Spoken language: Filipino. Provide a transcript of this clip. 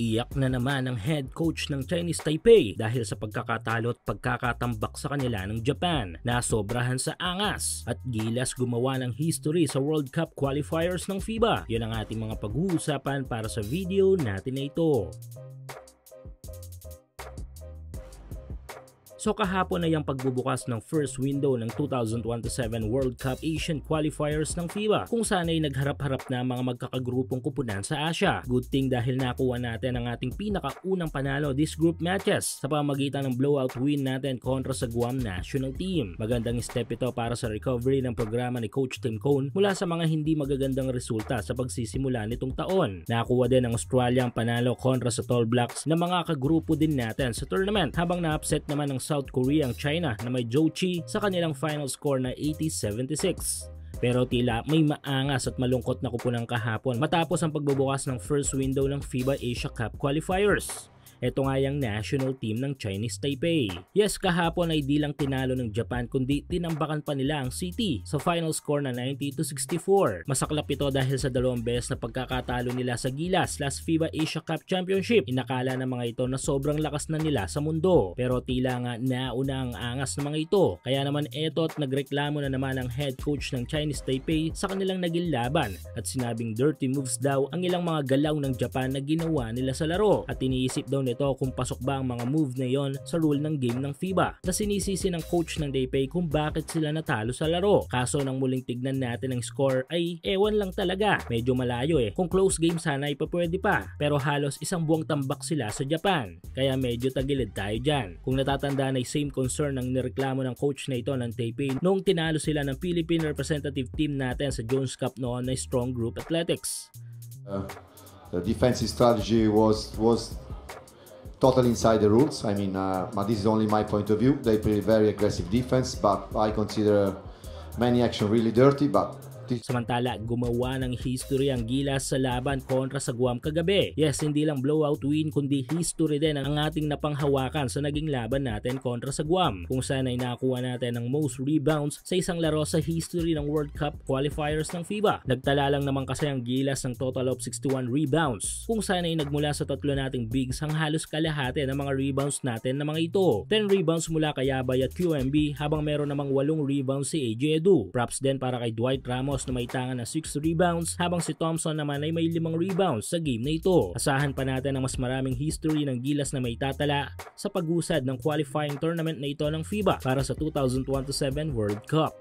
Iyak na naman ang head coach ng Chinese Taipei dahil sa pagkakatalo at pagkakatambak sa kanila ng Japan na sobrahan sa angas at gilas gumawa ng history sa World Cup qualifiers ng FIBA. Yun ang ating mga pag-uusapan para sa video natin na ito. So kahapon ay ang pagbubukas ng first window ng 2027 World Cup Asian Qualifiers ng FIBA kung saan ay nagharap-harap na mga magkakagrupong kupunan sa Asia. Good thing dahil nakuha natin ang ating pinakaunang panalo this group matches sa pamamagitan ng blowout win natin kontra sa Guam national team. Magandang step ito para sa recovery ng programa ni Coach Tim Cone mula sa mga hindi magagandang resulta sa pagsisimula nitong taon. Nakuha din ng Australia ang panalo kontra sa Tall Blacks na mga kagrupo din natin sa tournament habang na-upset naman ng South Korea ang China na may Zhou Qi sa kanilang final score na 80-76. Pero tila may maangas at malungkot na kupunan kahapon matapos ang pagbubukas ng first window ng FIBA Asia Cup Qualifiers. Ito nga yung national team ng Chinese Taipei. Yes, kahapon ay di lang tinalo ng Japan kundi tinambakan pa nila ang City sa final score na 90-64. Masaklap ito dahil sa dalawang beses na pagkakatalo nila sa gilas last FIBA Asia Cup Championship. Inakala ng mga ito na sobrang lakas na nila sa mundo. Pero tila nga nauna ang angas ng mga ito. Kaya naman eto at nagreklamo na naman ang head coach ng Chinese Taipei sa kanilang naging laban at sinabing dirty moves daw ang ilang mga galaw ng Japan na ginawa nila sa laro at iniisip daw ito kung pasok ba ang mga move na yon sa rule ng game ng FIBA na sinisisi ng coach ng Taipei kung bakit sila natalo sa laro. Kaso nang muling tignan natin ang score ay ewan lang talaga, medyo malayo kung close game sana ay papwede pa pero halos isang buwang tambak sila sa Japan kaya medyo tagilid tayo dyan. Kung natatandaan ay same concern ang nireklamo ng coach na ito ng Taipei noong tinalo sila ng Philippine representative team natin sa Jones Cup noon na Strong Group Athletics. The defensive strategy was totally inside the rules. I mean, but this is only my point of view. They play very aggressive defense, but I consider many action really dirty. But samantala, gumawa ng history ang gilas sa laban kontra sa Guam kagabi. Yes, hindi lang blowout win kundi history din ang ating napanghawakan sa naging laban natin kontra sa Guam kung saan ay nakuha natin ang most rebounds sa isang laro sa history ng World Cup qualifiers ng FIBA. Nagtala lang naman kasi ang gilas ng total of 61 rebounds kung saan ay nagmula sa tatlo nating bigs ang halos kalahati ng mga rebounds natin na mga ito. 10 rebounds mula kay Yabay at QMB habang meron namang 8 rebounds si AJ Edu. Props din para kay Dwight Ramos na may tangan ng 6 rebounds habang si Thompson naman ay may 5 rebounds sa game na ito. Asahan pa natin ang mas maraming history ng gilas na may tatala sa pag-usad ng qualifying tournament na ito ng FIBA para sa 2027 World Cup.